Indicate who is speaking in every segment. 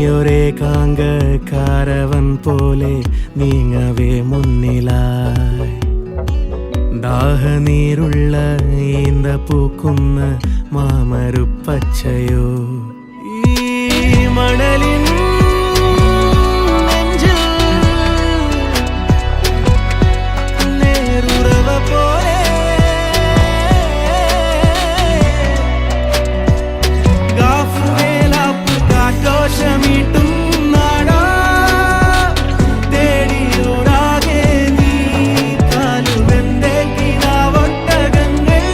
Speaker 1: ഒരേകാങ്ക caravan പോലെ നീങ്ങവേ മുന്നിലായി ദാഹനീരുള്ള ഈന്ത പൂക്കുന്ന മാമരുപ്പച്ചയോ ഈ മണലിൻ നെഞ്ചിൽ നേരുറവ പോലെ ഗാഫുവേലാപ്പു കാറ്റോഷമീട്ടും നാടാ തേടിയോടാകെ നീ കാലുവെന്റെ കിനാവൊട്ടകങ്ങൾ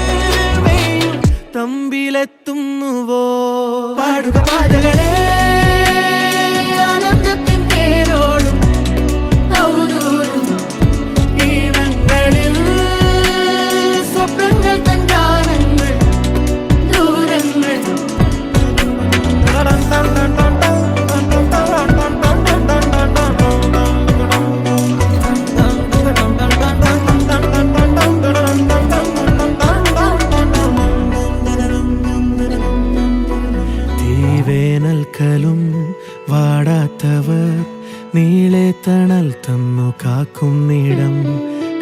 Speaker 1: മെയ്യും തമ്പിലെത്തുന്നുവോ പാടുക പാതകളെ ആനന്ദത്തിൻ തേരോടും ഔദൂരും ഈണങ്ങളിൽ സ്വപ്നങ്ങൾ തൻ ഗാനങ്ങൾ ദൂരങ്ങൾ തീവേനൽക്കലും വാടാത്തവർ നീളെ തണൽ തന്നു കാക്കുന്നിടം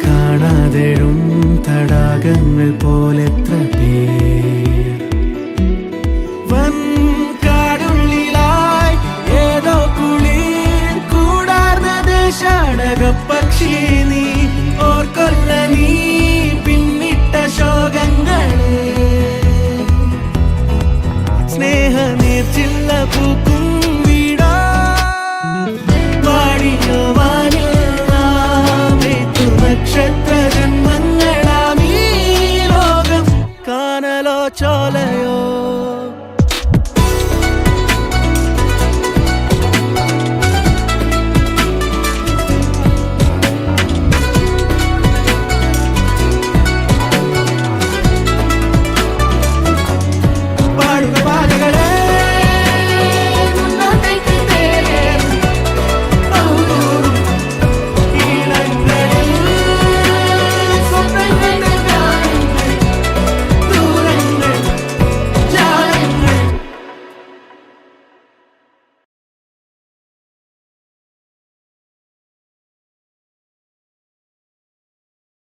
Speaker 1: കാണാതെഴും തടാകങ്ങൾ പോലെത്ര പേർ വൻ കാടുള്ളിലായി ഏതോ കുളിർ കൂടാർന്ന ദേശാടക പക്ഷി നീ ഓർക്കൊല്ല നീ പിന്നിട്ട ശോകങ്ങളെ സ്നേഹ നീർച്ചില്ല പൂക്കു